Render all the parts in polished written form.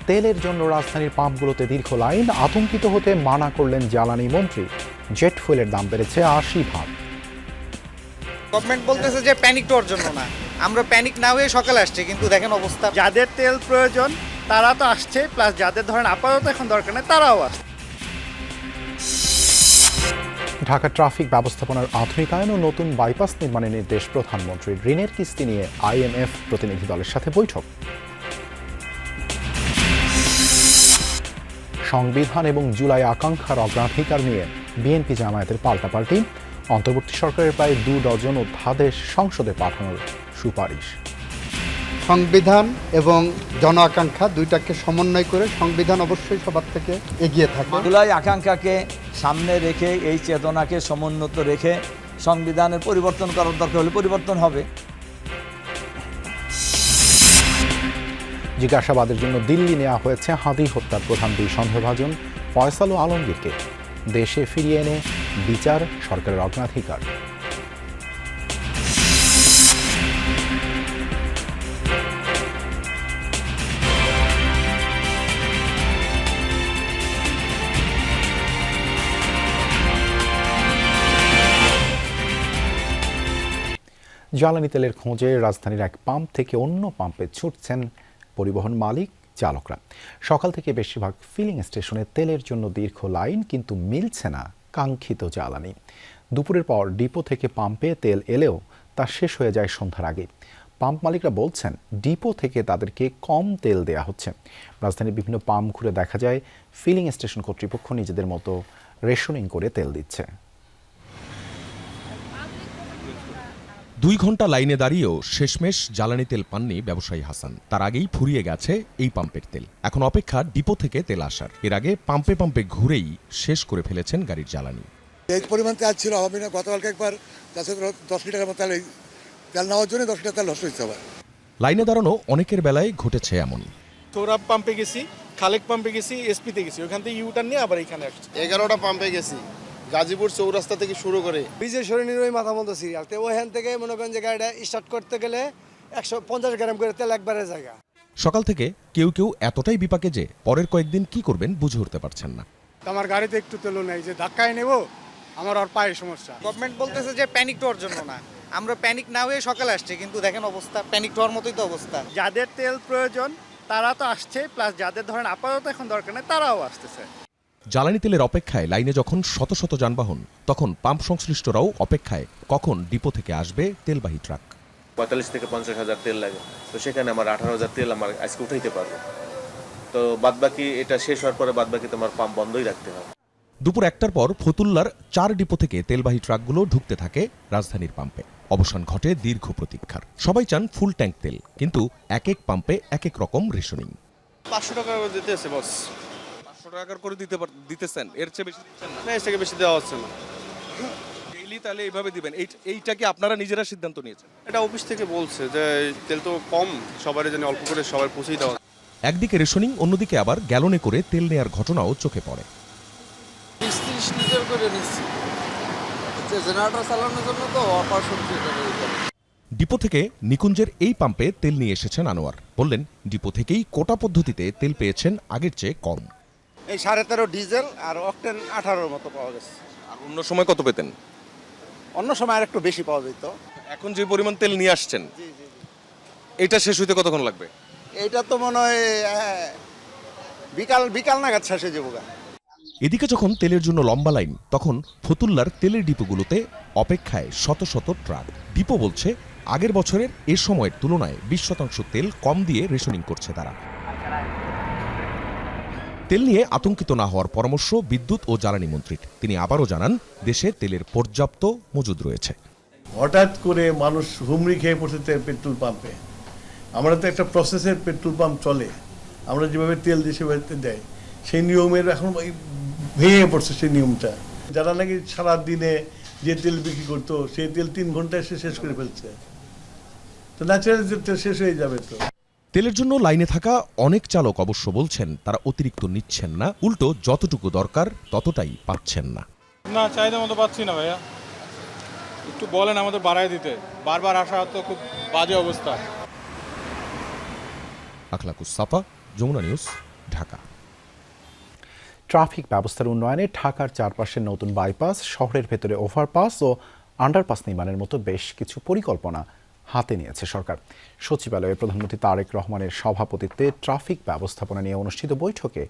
তেলের জন্য রাজধানীর পাম্পগুলোতে দীর্ঘ লাইন, আতঙ্কিত হতে মানা করলেন জ্বালানি মন্ত্রী। জেট ফুয়েলের দাম বেড়েছে 80%। গভর্নমেন্ট বলতেছে যে প্যানিক হওয়ার জন্য না, আমরা প্যানিক না হয়ে সকালে আসছি, কিন্তু দেখেন অবস্থা। যাদের তেল প্রয়োজন তারা তো আসছে, প্লাস যাদের ধরেন আপাতত এখন দরকার নেই তারাও আসছে। ঢাকা ট্রাফিক ব্যবস্থাপনার আধুনিকায়ন ও নতুন বাইপাস নির্মাণের নির্দেশ প্রধানমন্ত্রীর। ঋণের কিস্তি নিয়ে IMF প্রতিনিধি দলের সাথে বৈঠক। সংবিধান এবং জুলাই আকাঙ্ক্ষার অগ্রাধিকার নিয়ে বিএনপি জামায়াতের পাল্টাপাল্টি। অন্তর্বর্তী সরকারের প্রায় 2 ডজন অধ্যাদেশ সংসদে পাঠানোর সুপারিশ। সংবিধান এবং জন আকাঙ্ক্ষা দুইটাকে সমন্বয় করে সংবিধান অবশ্যই সবার থেকে এগিয়ে থাকে। জুলাই আকাঙ্ক্ষাকে সামনে রেখে, এই চেতনাকে সমুন্নত রেখে সংবিধানের পরিবর্তন করার দরকার হলে পরিবর্তন হবে। জিজ্ঞাসাবাদের জন্য দিল্লি নেওয়া হয়েছে হাদি হত্যার প্রধান 2 সন্দেহভাজন ফয়সাল ও আলমগীরকে। দেশে ফিরিয়ে এনে বিচার সরকারের অগ্রাধিকার। জ্বালানি তেলের খোঁজে রাজধানীর এক পাম্প থেকে অন্য পাম্পে ছুটছেন পরিবহন মালিক চালকরা। সকাল থেকে বেশিরভাগ ফিলিং স্টেশনে তেলের জন্য দীর্ঘ লাইন, কিন্তু মিলছে না কাঙ্ক্ষিত জ্বালানি। দুপুরের পর ডিপো থেকে পাম্পে তেল এলেও তা শেষ হয়ে যায় সন্ধ্যার আগে। পাম্প মালিকরা বলছেন ডিপো থেকে তাদেরকে কম তেল দেয়া হচ্ছে। রাজধানীর বিভিন্ন পাম্প ঘুরে দেখা যায় ফিলিং স্টেশন কর্তৃপক্ষ নিজেদের মতো রেশনিং করে তেল দিচ্ছে। 2 ঘন্টা লাইনে দাঁড়িয়েও শেষমেশ জ্বালানি তেল পাননি ব্যবসায়ী হাসান। তার আগেই ফুরিয়ে গেছে এই পাম্পের তেল। এখন অপেক্ষা ডিপো থেকে তেল আসার। এর আগে পাম্পে পাম্পে ঘুরেই শেষ করে ফেলেছেন গাড়ির জ্বালানি। এই পরিমাণ তেল ছিল হবে না। গতকালকে একবার 10 লিটার মতো তেল নেওয়ার জন্য 10 লিটার তেল নষ্ট হচ্ছে আবার। লাইনে দাঁড়ানো অনেকের বেলায় ঘটেছে এমন। সৌরভ পাম্পে গেছি, খালেক পাম্পে গেছি, এসপিতে গেছি, ওখান থেকে ইউটার্ন নিয়ে আবার এখানে আসছি। 11টা পাম্পে গেছি, গাজীপুর চৌরাস্তা থেকে শুরু করে বিজয় সরণির ওই মাথা মতো সিরিয়াল। তো ওখান থেকে মনে করেন যে গাড়িটা স্টার্ট করতে গেলে 150 গ্রাম করে তেল একবারে জায়গা। সকাল থেকে কেউ কেউ এতটাই বিপাকে যে পরের কয়েকদিন কি করবেন বুঝে উঠতে পারছেন না। আমার গাড়িতে একটু তেলও নেই, যে ধাক্কায় নেব আমার আর পায়ে সমস্যা। গভর্নমেন্ট বলতেছে যে প্যানিক হওয়ার জন্য না, আমরা প্যানিক না হয়ে সকালে আসছি, কিন্তু দেখেন অবস্থা। প্যানিক হওয়ার মতোই তো অবস্থা। যাদের তেল প্রয়োজন তারা তো আসছে, প্লাস যাদের ধরেন আপাতত এখন দরকার নেই তারাও আসতেছে। জ্বালানি তেলের অপেক্ষায় লাইনে যখন শত শত যানবাহন, তখন পাম্প সংশ্লিষ্টরাও অপেক্ষায় কখন ডিপো থেকে আসবে তেলবাহী ট্রাক। 45 থেকে 50 হাজার তেল লাগে, তো সেখানে আমার 18,000 তেল আমার আজকে উঠাইতে পারবো। তো বাদবাকি এটা শেষ হওয়ার পরে বাদবাকি তোমার পাম্প বন্ধই রাখতে হবে। দুপুর 1টার পর ফতুল্লার 4 ডিপো থেকে তেলবাহী ট্রাকগুলো ঢুকতে থাকে রাজধানীর পাম্পে। অবসান ঘটে দীর্ঘ প্রতীক্ষার। সবাই চান ফুল ট্যাঙ্ক তেল, কিন্তু এক এক পাম্পে এক এক রকম রেশনিং। 500 টাকা করে দিতেছে বস। 500 টাকা করে দিতেছেন, এর চেয়ে বেশি দিচ্ছেন না? না, এর থেকে বেশি দেওয়া হচ্ছে না। ডেইলি তাহলে এইভাবে দিবেন? এইটা কি আপনারা নিজেরা সিদ্ধান্ত নিয়েছেন? এটা অফিস থেকে বলছে যে তেল তো কম, সবারই যেন অল্প করে সবার পৌঁছেই দেওয়া। একদিকে রেশনিং, অন্যদিকে আবার গ্যালনে করে তেল নেয়ার ঘটনাও চোখে পড়ে। 30 লিটার করে নিচ্ছি, জেনারেটর চালানোর জন্য তো অপারেশন থিয়েটারে। ডিপো থেকে নিকুঞ্জের এই পাম্পে তেল নিয়ে এসেছেন আনোয়ার। বললেন ডিপো থেকেই কোটা পদ্ধতিতে তেল পেয়েছেন আগের চেয়ে কম। এই 13.5 ডিজেল আর অকটেন 18 মতো পাওয়া গেছে। আর অন্য সময় কত পেতেন? অন্য সময় আর একটু বেশি পাওয়া যেত। এখন যে পরিমাণ তেল নিয়ে আসছেন, এটা শেষ হইতে কতক্ষণ লাগবে? এইটা তো মনে হয় বিকাল নাগাদ শেষ হয়ে যাবো। এদিকে যখন তেলের জন্য লম্বা লাইন, তখন ফতুল্লার তেলের ডিপোগুলোতে অপেক্ষায় শত শত ট্রাক। ডিপো বলছে আগের বছরের এ সময়ের তুলনায় 20% তেল কম দিয়ে রেশনিং করছে তারা। তেল নিয়ে আতঙ্কিত না হওয়ার পরামর্শ বিদ্যুৎ ও জ্বালানি মন্ত্রীর। তিনি আবারও জানান দেশে তেলের পর্যাপ্ত মজুদ রয়েছে। হঠাৎ করে মানুষ হুমড়ি খেয়ে পড়ছে পেট্রোল পাম্পে। আমরা তো একটা প্রসেসের পেট্রোল পাম্প চলে, আমরা যেভাবে তেল দেশে বাড়িতে দেয় সেই নিয়মের এখন ভেঙে পড়ছে সেই নিয়মটা। যারা নাকি সারা দিনে যে তেল বিক্রি করতো সেই তেল 3 ঘন্টায় শেষ করে ফেলছে। তো ন্যাচারাল তেল শেষ হয়ে যাবে। তো তেলের জন্য লাইনে থাকা অনেক চালক অবশ্য বলছেন তারা অতিরিক্ত নিচ্ছেন না, উল্টো যতটুকু দরকার ততটাই পাচ্ছেন না। না, চাহিদা মতো পাচ্ছি না ভাইয়া, একটু বলেন আমাদের বাড়ায় দিতে। বারবার আসা তো খুব বাজে অবস্থা। আখলাকুস সাফা, যমুনা নিউজ, ঢাকা। ট্রাফিক ব্যবস্থার উন্নয়নে ঢাকার চারপাশে নতুন বাইপাস, শহরের ভেতরে ওভারপাস ও আন্ডারপাস নির্মাণের মতো বেশ কিছু পরিকল্পনা হাতে নিয়েছে সরকার। সচিবালয়ে প্রধানমন্ত্রী তারেক রহমানের সভাপতিত্বে ট্রাফিক ব্যবস্থাপনা নিয়ে অনুষ্ঠিত বৈঠকে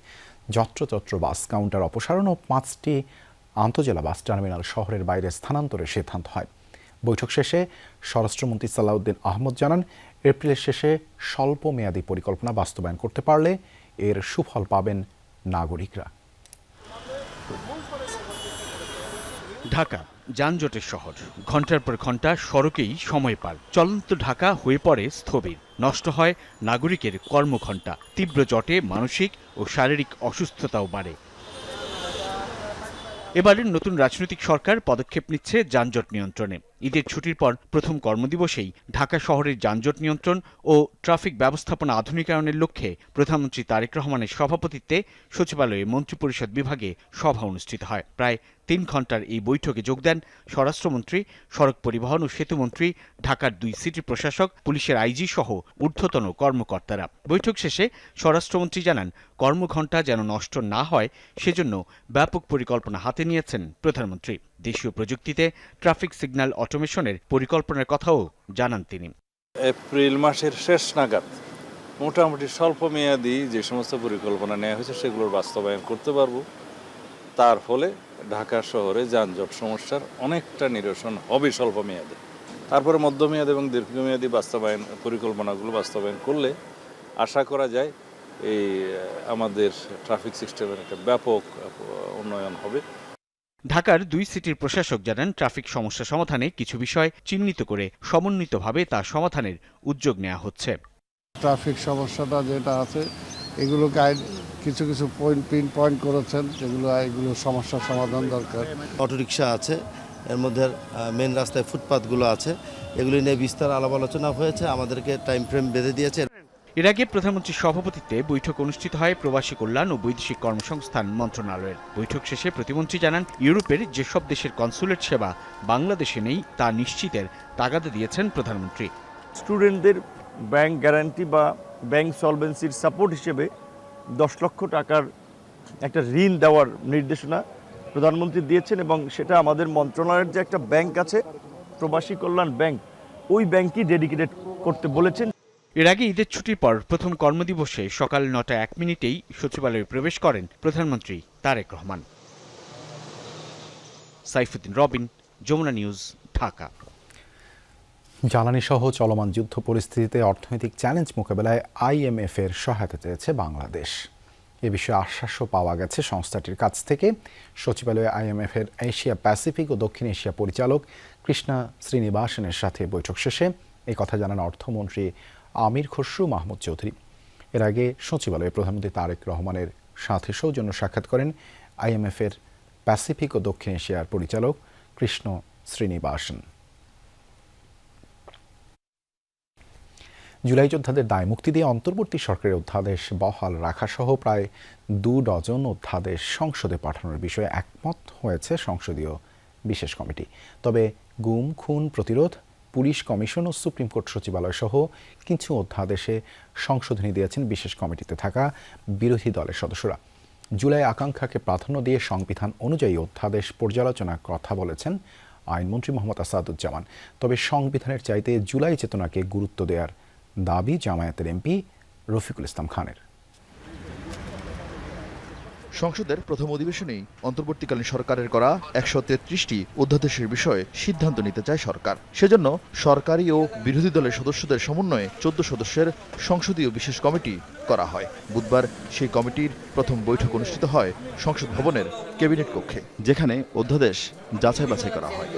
যত্রতত্র বাস কাউন্টার অপসারণ ও 5টি আন্তজেলা বাস টার্মিনাল শহরের বাইরে স্থানান্তরের সিদ্ধান্ত হয়। বৈঠক শেষে স্বরাষ্ট্রমন্ত্রী সালাউদ্দিন আহমদ জানান, এপ্রিলের শেষে স্বল্প মেয়াদী পরিকল্পনা বাস্তবায়ন করতে পারলে এর সুফল পাবেন নাগরিকরা। ঢাকা যানজটের শহর, ঘন্টার পর ঘন্টা সড়কেই সময় পার। চলন্ত ঢাকা হয়ে পড়ে স্থবির, নষ্ট হয় নাগরিকের কর্মঘণ্টা। তীব্র জটে মানসিক ও শারীরিক অসুস্থতাও বাড়ে। এবারের নতুন রাজনৈতিক সরকার পদক্ষেপ নিচ্ছে যানজট নিয়ন্ত্রণে। ঈদের ছুটির পর প্রথম কর্মদিবসেই ঢাকা শহরের যানজট নিয়ন্ত্রণ ও ট্রাফিক ব্যবস্থাপনা আধুনিকায়নের লক্ষ্যে প্রধানমন্ত্রী তারেক রহমানের সভাপতিত্বে সচিবালয়ে মন্ত্রিপরিষদ বিভাগে সভা অনুষ্ঠিত হয়। প্রায় 3 ঘন্টার এই বৈঠকে যোগ দেন স্বরাষ্ট্রমন্ত্রী, সড়ক পরিবহন ও সেতুমন্ত্রী, ঢাকার 2 সিটি প্রশাসক, পুলিশের আইজি সহ ঊর্ধ্বতন কর্মকর্তারা। বৈঠক শেষে স্বরাষ্ট্রমন্ত্রী জানান, কর্মঘণ্টা যেন নষ্ট না হয় সেজন্য ব্যাপক পরিকল্পনা হাতে নিয়েছেন প্রধানমন্ত্রী। দেশীয় প্রযুক্তিতে ট্রাফিক সিগন্যাল অটোমেশনের পরিকল্পনার কথাও জানান তিনি। এপ্রিল মাসের শেষ নাগাদ মোটামুটি স্বল্প মেয়াদী যে সমস্ত পরিকল্পনা নেওয়া হয়েছে সেগুলোর বাস্তবায়ন করতে পারবো। তার ফলে ঢাকা শহরে যানজট সমস্যার অনেকটা নিরসন হবে স্বল্প মেয়াদে। তারপরে মধ্যমেয়াদী এবং দীর্ঘমেয়াদী পরিকল্পনাগুলো বাস্তবায়ন করলে আশা করা যায় এই আমাদের ট্রাফিক সিস্টেমের একটা ব্যাপক উন্নয়ন হবে। ঢাকার 2 সিটির প্রশাসক জানান, ট্রাফিক সমস্যা সমাধানে কিছু বিষয় চিহ্নিত করে সমন্বিতভাবে তা সমাধানের উদ্যোগ নেওয়া হচ্ছে। ট্রাফিক সমস্যাটা যেটা আছে এগুলো কিছু কিছু পিন পয়েন্ট করেছেন, এগুলো সমস্যার সমাধান দরকার। অটোরিকশা আছে, এর মধ্যে মেন রাস্তায় ফুটপাথগুলো আছে, এগুলি নিয়ে বিস্তার আলাপ আলোচনা হয়েছে, আমাদেরকে টাইম ফ্রেম বেঁধে দিয়েছে। এর আগে প্রধানমন্ত্রীর সভাপতিত্বে বৈঠক অনুষ্ঠিত হয় প্রবাসী কল্যাণ ও বৈদেশিক কর্মসংস্থান মন্ত্রণালয়ের। বৈঠক শেষে প্রতিমন্ত্রী জানান, ইউরোপের যেসব দেশের কনসুলেট সেবা বাংলাদেশে নেই তা নিশ্চিতের তাগাদা দিয়েছেন প্রধানমন্ত্রী। স্টুডেন্টদের ব্যাংক গ্যারান্টি বা ব্যাংক সলভেন্সির সাপোর্ট হিসেবে 10 লক্ষ টাকার একটা ঋণ দেওয়ার নির্দেশনা প্রধানমন্ত্রী দিয়েছেন এবং সেটা আমাদের মন্ত্রণালয়ের যে একটা ব্যাংক আছে, প্রবাসী কল্যাণ ব্যাংক, ওই ব্যাংকই ডেডিকেটেড করতে বলেছেন। এর আগে ঈদের ছুটির পর প্রথম কর্মদিবসে সকাল 9:01 সচিবালয়ে প্রবেশ করেন প্রধানমন্ত্রী তারেক রহমান। সাইফুদ্দিন রবিন, যমুনা নিউজ, ঢাকা। জ্বালানি সহ চলমান যুদ্ধ পরিস্থিতিতে অর্থনৈতিক চ্যালেঞ্জ মোকাবেলায় IMF-এর সহায়তা চেয়েছে বাংলাদেশ। এ বিষয়ে আশ্বাসও পাওয়া গেছে সংস্থাটির কাছ থেকে। সচিবালয়ে IMF-এর এশিয়া প্যাসিফিক ও দক্ষিণ এশিয়া পরিচালক কৃষ্ণা শ্রীনিবাসনের সাথে বৈঠক শেষে এই কথা জানান অর্থমন্ত্রী আমির খসরু মাহমুদ চৌধুরী। এর আগে সচিবালয়ে প্রধানমন্ত্রী তারেক রহমানের সাথে সৌজন্য সাক্ষাৎ করেন IMF-এর প্যাসিফিক ও দক্ষিণ এশিয়ার পরিচালক কৃষ্ণ শ্রীনিবাসন। জুলাই যোদ্ধাদের দায় মুক্তি দিয়ে অন্তর্বর্তী সরকারের অধ্যাদেশ বহাল রাখা সহ প্রায় 2 ডজন অধ্যাদেশ সংসদে পাঠানোর বিষয়ে একমত হয়েছে সংসদীয় বিশেষ কমিটি। তবে গুম খুন প্রতিরোধ, পুলিশ কমিশন ও সুপ্রিম কোর্ট সচিবালয় সহ কিছু অধ্যাদেশে সংশোধনী দিয়েছেন বিশেষ কমিটিতে থাকা বিরোধী দলের সদস্যরা। জুলাই আকাঙ্ক্ষাকে প্রাধান্য দিয়ে সংবিধান অনুযায়ী অধ্যাদেশ পর্যালোচনার কথা বলেছেন আইনমন্ত্রী মোহাম্মদ আসাদুজ্জামান। তবে সংবিধানের চাইতে জুলাই চেতনাকে গুরুত্ব দেওয়ার দাবি জামায়াতের এমপি রফিকুল ইসলাম খানের। সংসদের প্রথম অধিবেশনেই অন্তর্বর্তীকালীন সরকারের করা 133টি অধ্যাদেশের বিষয়ে সিদ্ধান্ত নিতে চায় সরকার। সেজন্য সরকারি ও বিরোধী দলের সদস্যদের সমন্বয়ে 14 সদস্যের সংসদীয় বিশেষ কমিটি করা হয়। বুধবার সেই কমিটির প্রথম বৈঠক অনুষ্ঠিত হয় সংসদ ভবনের ক্যাবিনেট কক্ষে, যেখানে অধ্যাদেশ যাচাই বাছাই করা হয়।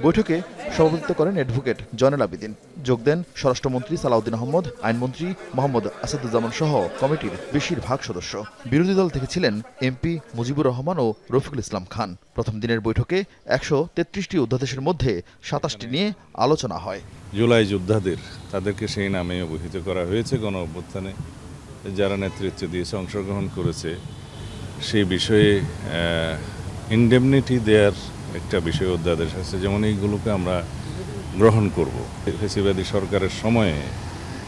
বৈঠকে সভাপতিত্ব করেন অ্যাডভোকেট জয়নাল আবেদিন। যোগ দেন স্বরাষ্ট্রমন্ত্রী সালাউদ্দিন আহমদ, আইনমন্ত্রী মোহাম্মদ আসাদুজ্জামান সহ কমিটির বেশিরভাগ সদস্য। বিরোধী দল থেকে ছিলেন এমপি মুজিবুর রহমান ও রফিকুল ইসলাম খান। প্রথম দিনের বৈঠকে 133টি অধ্যাদেশের মধ্যে 27টি নিয়ে আলোচনা হয়। জুলাই যোদ্ধাদের তাদেরকে সেই নামে অভিহিত করা হয়েছে। গণ অভ্যুত্থানে যারা নেতৃত্ব দিয়েছে, অংশগ্রহণ করেছে, সেই বিষয়ে ইনডেমনিটি দেয়ার একটা বিষয় অধ্যাদেশ আছে। যেমন এইগুলোকে আমরা গ্রহণ করব। ফ্যাসিবাদী সরকারের সময়ে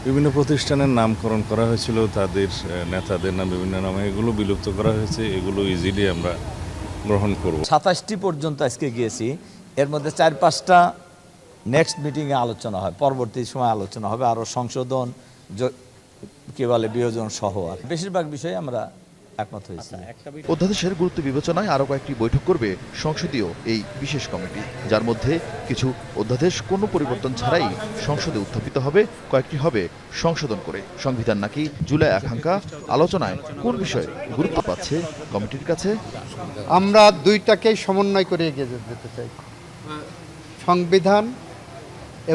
বিভিন্ন প্রতিষ্ঠানের নামকরণ করা হয়েছিল, তাদের নেতাদের নাম বিভিন্ন নামে, এগুলো বিলুপ্ত করা হয়েছে। এগুলো ইজিলি আমরা গ্রহণ করব। 27টি পর্যন্ত আজকে গিয়েছি, এর মধ্যে 4-5টা নেক্সট মিটিংয়ে আলোচনা হয়, পরবর্তী সময় আলোচনা হবে, আরও সংশোধন কী বলে বিয়োজন সহ। আর বেশিরভাগ বিষয়ে আমরা একমত হয়েছি। অধ্যাদেশের গুরুত্ব বিবেচনায় আরও কয়েকটি বৈঠক করবে সংসদীয় এই বিশেষ কমিটি, যার মধ্যে কিছু অধ্যাদেশ কোনো পরিবর্তন ছাড়াই সংসদে উত্থাপিত হবে, কয়েকটি হবে সংশোধন করে। সংবিধান নাকি জুলাই আকাঙ্ক্ষা আলোচনায় কোন বিষয়ে গুরুত্ব পাচ্ছে কমিটির কাছে? আমরা দুইটাকেই সমন্বয় করে এগিয়ে যেতে চাই। সংবিধান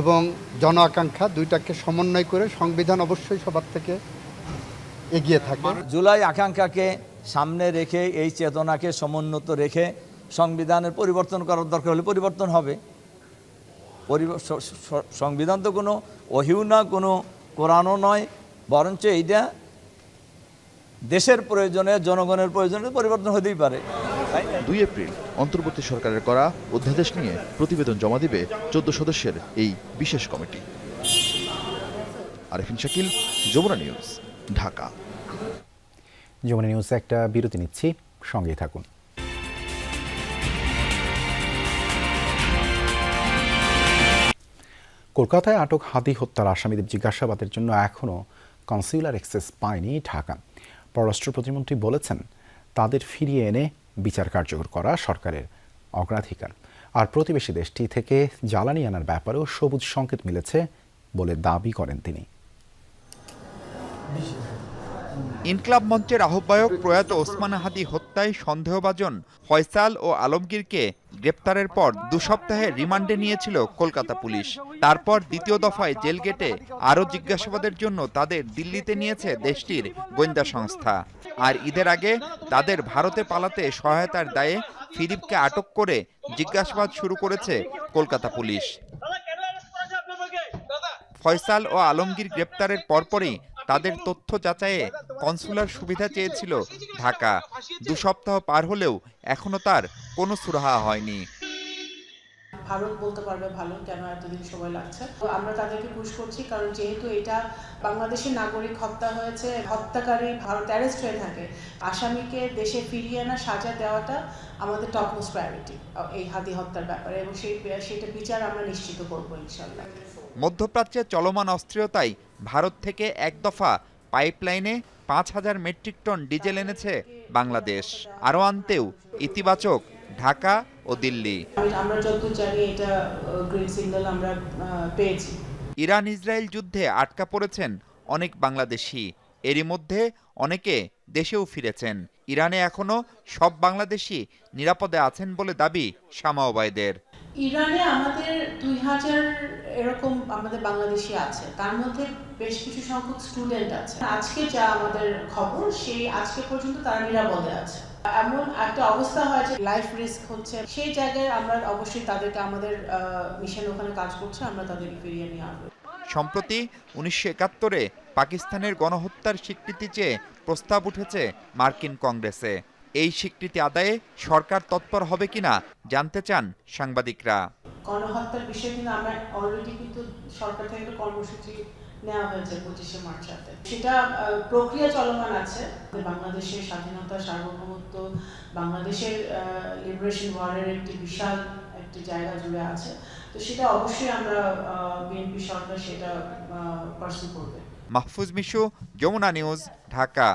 এবং জন আকাঙ্ক্ষা দুইটাকে সমন্বয় করে সংবিধান অবশ্যই সবার থেকে এগিয়ে থাকে। জুলাই আকাঙ্ক্ষাকে সামনে রেখে, এই চেতনাকে সমুন্নত রেখে সংবিধানের পরিবর্তন করার দরকার হলে পরিবর্তন হবে। সংবিধান তো কোনো ওহিও না, কোনো কোরআনও নয়, বরঞ্চ এইটা দেশের প্রয়োজনে, জনগণের প্রয়োজনে পরিবর্তন হতেই পারে। 2 এপ্রিল অন্তর্বর্তী সরকারের করা অধ্যাদেশ নিয়ে প্রতিবেদন জমা দিবে 14 সদস্যের এই বিশেষ কমিটি। আরিফিন শাকিল, যমুনা নিউজ, ঢাকা। যমুনা নিউজে একটা বিরতি নিচ্ছি, সঙ্গেই থাকুন। কলকাতায় আটক হাদি হত্যার আসামিদের জিজ্ঞাসাবাদের জন্য এখনও কনসিউলার অ্যাক্সেস পায়নি ঢাকা। পররাষ্ট্র প্রতিমন্ত্রী বলেছেন, তাদের ফিরিয়ে এনে বিচার কার্যকর করা সরকারের অগ্রাধিকার। আর প্রতিবেশী দেশটি থেকে জ্বালানি আনার ব্যাপারেও সবুজ সংকেত মিলেছে বলে দাবি করেন তিনি। ইনকলাব মঞ্চের আহ্বায়ক প্রয়াত ওসমান হাদি হত্যায় সন্দেহভাজন ফয়সাল ও আলমগীরকে গ্রেপ্তারের পর 2 সপ্তাহের রিমান্ডে নিয়েছিল কলকাতা পুলিশ। তারপর দ্বিতীয় দফায় জেল গেটে আরও জিজ্ঞাসাবাদের জন্য তাদের দিল্লিতে নিয়েছে দেশটির গোয়েন্দা সংস্থা। আর ঈদের আগে তাদের ভারতে পালাতে সহায়তার দায়ে ফিলিপকে আটক করে জিজ্ঞাসাবাদ শুরু করেছে কলকাতা পুলিশ। ফয়সাল ও আলমগীর গ্রেপ্তারের পরপরই তাদের তথ্য যাচাইয়ে কনসুলার সুবিধা চেয়েছিল ঢাকা। 2 সপ্তাহ পার হলেও এখনো তার কোনো সুরাহা হয়নি। ভারত বলতে পারবে ভালো কেন এতদিন সময় লাগছে। তো আমরা তাদেরকে পুশ করছি, কারণ যেহেতু এটা বাংলাদেশের নাগরিক হত্যা হয়েছে, হত্যাকারী ভারত অ্যারেস্ট হয়ে থাকে, আসামিকে দেশে ফিরিয়ে আনা, সাজা দেওয়াটা আমাদের টপ মোস্ট প্রায়োরিটি এই হাদি হত্যার ব্যাপারে, এবং সেটা বিচার আমরা নিশ্চিত করবো ইনশাল্লাহ। মধ্যপ্রাচ্যে চলমান অস্থিরতায় ভারত থেকে এক দফা পাইপলাইনে 5000 মেট্রিক টন ডিজেল এনেছে বাংলাদেশ। আরও আনতেও ইতিবাচক ঢাকা ও দিল্লি। আমরা যতদূর জানি এটা গ্রিন সিগন্যাল আমরা পেয়েছি। ইরান ইসরায়েল যুদ্ধে আটকা পড়েছেন অনেক বাংলাদেশি, এরই মধ্যে অনেকে দেশেও ফিরেছেন। ইরানে এখনো সব বাংলাদেশি নিরাপদে আছেন বলে দাবি শামা ওবায়দের। ইরানে আমাদের 2000 এরকম আমাদের বাংলাদেশি আছে, তার মধ্যে বেশ কিছু সংখ্যক স্টুডেন্ট আছে। আজকে যা আমাদের খবর, সেই আজকে পর্যন্ত তারা নিরাপদে আছে। এমন একটা অবস্থা হয় যে লাইফ রিস্ক হচ্ছে, সেই জায়গায় আমরা অবশ্যই তাদেরকে, আমাদের মিশন ওখানে কাজ করছে, আমরা তাদেরকে ফিরিয়ে নিয়ে আসবো। সম্প্রতি 1971-এ পাকিস্তানের গণহত্যার স্বীকৃতি চেয়ে প্রস্তাব উঠেছে মার্কিন কংগ্রেসে। এই স্বীকৃতি আদায়ে সরকার তৎপর হবে কিনা জানতে চান সাংবাদিকরা। গণহত্যার বিষয়ে কিন্তু আমরা অলরেডি কিন্তু সরকার থেকে একটা কর্মসূচি নেওয়া হয়েছে 25শে মার্চ রাতে, সেটা প্রক্রিয়া চলমান আছে। বাংলাদেশের স্বাধীনতা, সার্বভৌমত্ব, বাংলাদেশের লিবারেশন ওয়ারের একটি বিশাল একটি জায়গা জুড়ে আছে, তো সেটা অবশ্যই আমরা বিএনপি সরকার সেটা পার্সু করবে। মাহফুজ মিশু, যমুনা নিউজ, ঢাকা।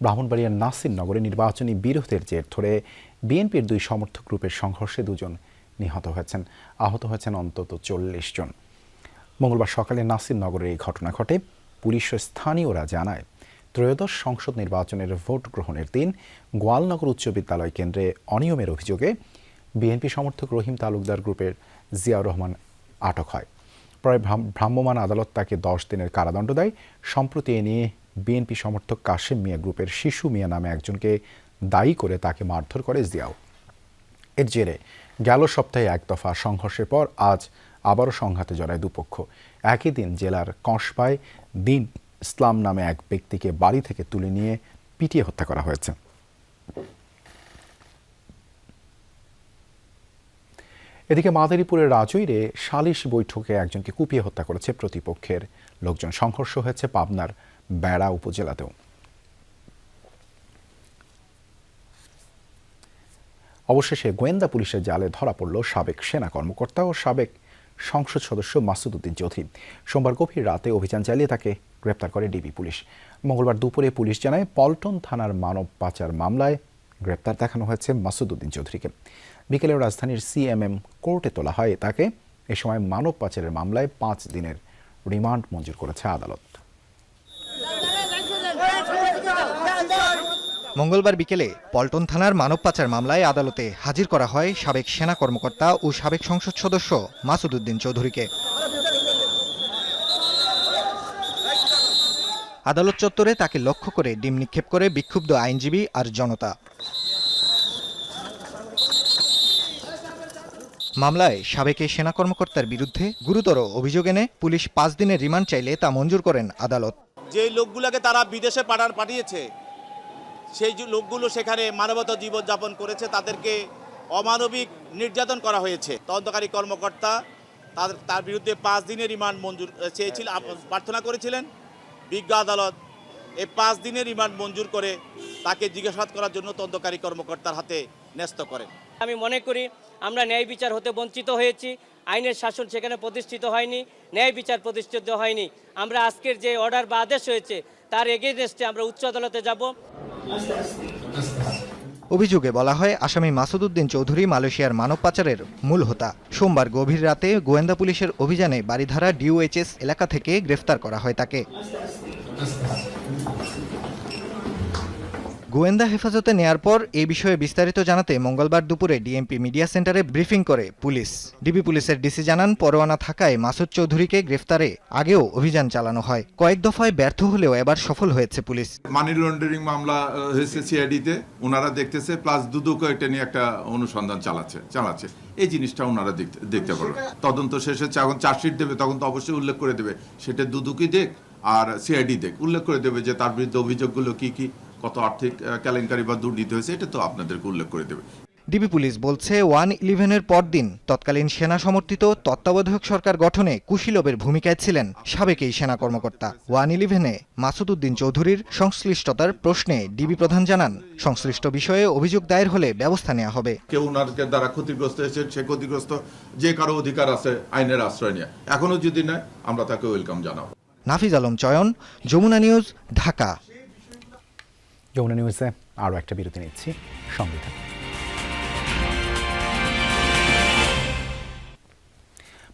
ব্রাহ্মণবাড়িয়ার নাসিরনগরে নির্বাচনী বিরোধের জের ধরে বিএনপির 2 সমর্থক গ্রুপের সংঘর্ষে 2 জন নিহত হয়েছেন, আহত হয়েছেন অন্তত 40 জন। মঙ্গলবার সকালে নাসিরনগরের এই ঘটনা ঘটে। পুলিশ ও স্থানীয়রা জানায়, ত্রয়োদশ সংসদ নির্বাচনের ভোট গ্রহণের দিন গোয়ালনগর উচ্চ বিদ্যালয় কেন্দ্রে অনিয়মের অভিযোগে বিএনপি সমর্থক রহিম তালুকদার গ্রুপের জিয়াউর রহমান আটক হয়। পরে ভ্রাম্যমাণ আদালত তাকে 10 দিনের কারাদণ্ড দেয়। সম্প্রতি এ নিয়ে বিএনপি সমর্থক কাশেম মিয়া গ্রুপের শিশু মিয়া নামে একজনকে দায়ী করে তাকে মারধর করে জিয়াও। এর জেরে গেল সপ্তাহে 1 দফা সংঘর্ষের পর আজ আবারও সংঘাতে জড়ায় দুপক্ষ। একই দিন জেলার কসবায় দিন ইসলাম নামে এক ব্যক্তিকে বাড়ি থেকে তুলে নিয়ে পিটিয়ে হত্যা করা হয়েছে। এদিকে মাদারীপুরের রাজৈরে সালিশ বৈঠকে একজনকে কুপিয়ে হত্যা করেছে প্রতিপক্ষের লোকজন। সংঘর্ষ হয়েছে পাবনার বেড়া উপজেলাতেও। অবশেষে গোয়েন্দা পুলিশের জালে ধরা পড়ল সাবেক সেনা কর্মকর্তা ও সাবেক সংসদ সদস্য মাসুদ উদ্দিন চৌধুরী। সোমবার গভীর রাতে অভিযান চালিয়ে তাকে গ্রেপ্তার করে ডিবি পুলিশ। মঙ্গলবার দুপুরে পুলিশ জানায় পল্টন থানার মানব পাচার মামলায় গ্রেপ্তার দেখানো হয়েছে মাসুদ উদ্দিন চৌধুরীকে। বিকেলে রাজধানীর সিএমএম কোর্টে তোলা হয় তাকে। এ সময় মানব পাচারের মামলায় 5 দিনের রিমান্ড মঞ্জুর করেছে আদালত। মঙ্গলবার বিকেলে পল্টন থানার মানব পাচার মামলায় আদালতে হাজির করা হয় সাবেক সেনা কর্মকর্তা ও সাবেক সংসদ সদস্য মাসুদ উদ্দিন চৌধুরীকে। আদালত চত্বরে তাকে লক্ষ্য করে ডিম নিক্ষেপ করে বিক্ষুব্ধ আইনজীবী আর জনতা। মামলায় সাবেক এই সেনা কর্মকর্তার বিরুদ্ধে গুরুতর অভিযোগ এনে পুলিশ 5 দিনের রিমান্ড চাইলে তা মঞ্জুর করেন আদালত। যে লোকগুলোকে তারা বিদেশে পাঠিয়েছে সেই লোকগুলো সেখানে মানবতা জীবনযাপন করেছে, তাদেরকে অমানবিক নির্যাতন করা হয়েছে। তদন্তকারী কর্মকর্তা তার বিরুদ্ধে 5 দিনের রিমান্ড মঞ্জুর চেয়েছিল, প্রার্থনা করেছিলেন। বিজ্ঞ আদালত এই 5 দিনের রিমান্ড মঞ্জুর করে তাকে জিজ্ঞাসাবাদ করার জন্য তদন্তকারী কর্মকর্তার হাতে ন্যস্ত করেন। আমি মনে করি আমরা ন্যায় বিচার হতে বঞ্চিত হয়েছি, আইনের শাসন সেখানে প্রতিষ্ঠিত হয়নি, ন্যায় বিচার প্রতিষ্ঠিত হয়নি। আমরা আজকের যে অর্ডার বা আদেশ হয়েছে তার এগেইনস্টে আমরা উচ্চ আদালতে যাব। অভিযোগে বলা হয় আসামি মাসুদ উদ্দিন চৌধুরী মালয়েশিয়ার মানব পাচারের মূল হোতা। সোমবার গভীর রাতে গোয়েন্দা পুলিশের অভিযানে বারিধারা ডিওএইচএস এলাকা থেকে গ্রেফতার করা হয় তাকে। গোয়েন্দা হেফাজতে নেয়ার পর এই বিষয়ে বিস্তারিত জানাতে মঙ্গলবার দুপুরে ডিএমপি মিডিয়া সেন্টারে ব্রিফিং করে পুলিশ। ডিবি পুলিশের ডিসি জানান পরোয়ানা থাকায় মাসুদ চৌধুরীকে গ্রেফতারে আগেও অভিযান চালানো হয়। কয়েক দফায় ব্যর্থ হলেও এবার সফল হয়েছে পুলিশ। মানি লন্ডারিং মামলা হয়েছে সিআইডিতে, ওনারা দেখতেছে, প্লাস দুদকও এটা নিয়ে একটা অনুসন্ধান চালাচ্ছে। এই জিনিসটা ওনারা দেখতে পারবে। তদন্ত শেষে যখন চার্জশিট দেবে তখন তো অবশ্যই উল্লেখ করে দেবে, সেটা দুদকই দেখ আর সিআইডি দেখ, উল্লেখ করে দেবে যে তার বিরুদ্ধে অভিযোগগুলো কি, কত আর্থিক কেলেঙ্কারি বা দুর্নীতি হয়েছে, এটা তো আপনাদেরকে উল্লেখ করে দেবে। ডিবি পুলিশ বলছে 1/11-এর পরদিন তৎকালীন সেনা সমর্থিত তত্ত্বাবধায়ক সরকার গঠনে কুশীলবের ভূমিকায় ছিলেন সাবেক এই সেনা কর্মকর্তা। 1/11-এ মাসুদ উদ্দিন চৌধুরীর সংশ্লিষ্টতার প্রশ্নে ডিবি প্রধান জানান, সংশ্লিষ্ট বিষয়ে অভিযোগ দায়ের হলে ব্যবস্থা নেওয়া হবে। কেউ ওনার দ্বারা ক্ষতিগ্রস্ত হয়েছে, সে ক্ষতিগ্রস্ত, যে কারো অধিকার আছে আইনের আশ্রয় নিয়ে, এখনো যদি নেয় আমরা তাকে ওয়েলকাম জানাবো। নাফিজ আলম চয়ন, যমুনা নিউজ, ঢাকা। যমুনা নিউজে আরও একটা বিরতি নিচ্ছি, সঙ্গে থাকুন।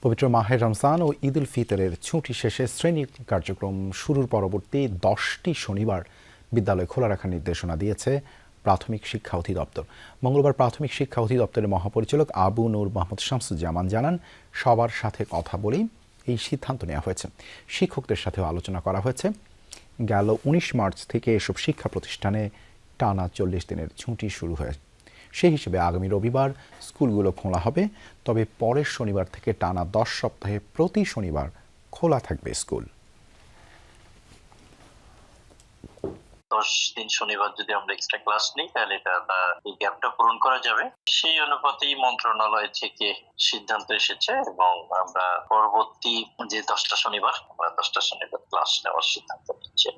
পবিত্র মাহে রমজান ও ঈদ উল ফিতরের ছুটি শেষে শ্রেণী কার্যক্রম শুরুর পরবর্তী 10টি শনিবার বিদ্যালয় খোলা রাখার নির্দেশনা দিয়েছে প্রাথমিক শিক্ষা অধিদপ্তর। মঙ্গলবার প্রাথমিক শিক্ষা অধিদপ্তরের মহাপরিচালক আবু নূর মাহমুদ শামসুজ্জামান জানান, সবার সাথে কথা বলেই এই সিদ্ধান্ত নেওয়া হয়েছে। শিক্ষকদের সাথেও আলোচনা করা হয়েছে। গেল 19 মার্চ থেকে এসব শিক্ষা প্রতিষ্ঠানে টানা 40 দিনের ছুটি শুরু হয়। সেই হিসেবে আগামী রবিবার স্কুলগুলো খোলা হবে, তবে পরের শনিবার থেকে টানা 10 সপ্তাহে প্রতি শনিবার খোলা থাকবে স্কুল। 10 দিন শনিবার যদি আমরা এক্সট্রা ক্লাস নিই তাহলে এই গ্যাপটা পূরণ করা যাবে। সেই অনুপাতে মন্ত্রণালয় থেকে সিদ্ধান্ত এসেছে এবং আমরা পরবর্তী যে 10টা শনিবার ক্লাস নেওয়ার সিদ্ধান্ত নিচ্ছি।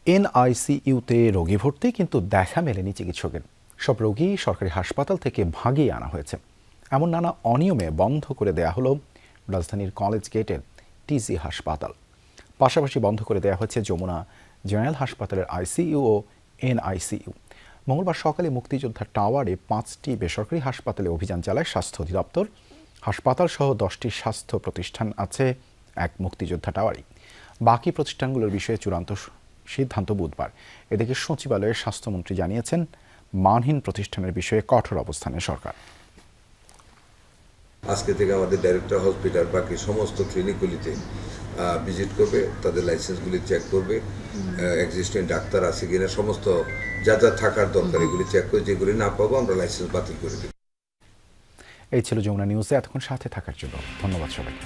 এনআইসিইউতে রোগী ভর্তি, কিন্তু দেখা মেলেনি চিকিৎসকের। সব রোগী সরকারি হাসপাতাল থেকে ভাগিয়ে আনা হয়েছে। এমন নানা অনিয়মে বন্ধ করে দেয়া হলো রাজধানীর কলেজ গেটের টিজি হাসপাতাল। পাশাপাশি বন্ধ করে দেওয়া হয়েছে যমুনা জেনারেল হাসপাতালের আইসিইউ ও এনআইসিইউ। মঙ্গলবার সকালে মুক্তিযোদ্ধা টাওয়ারে 5টি বেসরকারি হাসপাতালে অভিযান চালায় স্বাস্থ্য অধিদপ্তর। হাসপাতাল সহ 10টি স্বাস্থ্য প্রতিষ্ঠান আছে এক মুক্তিযোদ্ধা টাওয়ারে। বাকি প্রতিষ্ঠানগুলোর বিষয়ে চূড়ান্ত সিদ্ধান্ত বুধবার। এদিকে সচিবালয়ের স্বাস্থ্যমন্ত্রী জানিয়েছেন, মানহীন প্রতিষ্ঠানের বিষয়ে কঠোর অবস্থানে সরকার। আজকে থেকে আমাদের ডাইরেক্টর হসপিটাল বাকি সমস্ত ক্লিনিকগুলিতে ভিজিট করবে, তাদের লাইসেন্সগুলি চেক করবে, এক্সিস্টিং ডাক্তার আছে কিনা, সমস্ত যা যা থাকার দরকার এগুলি চেক করে, যেগুলি না পাবো আমরা লাইসেন্স বাতিল করে দেব। এই ছিল যমুনা নিউজে। এতক্ষণ সাথে থাকার জন্য ধন্যবাদ সবাইকে।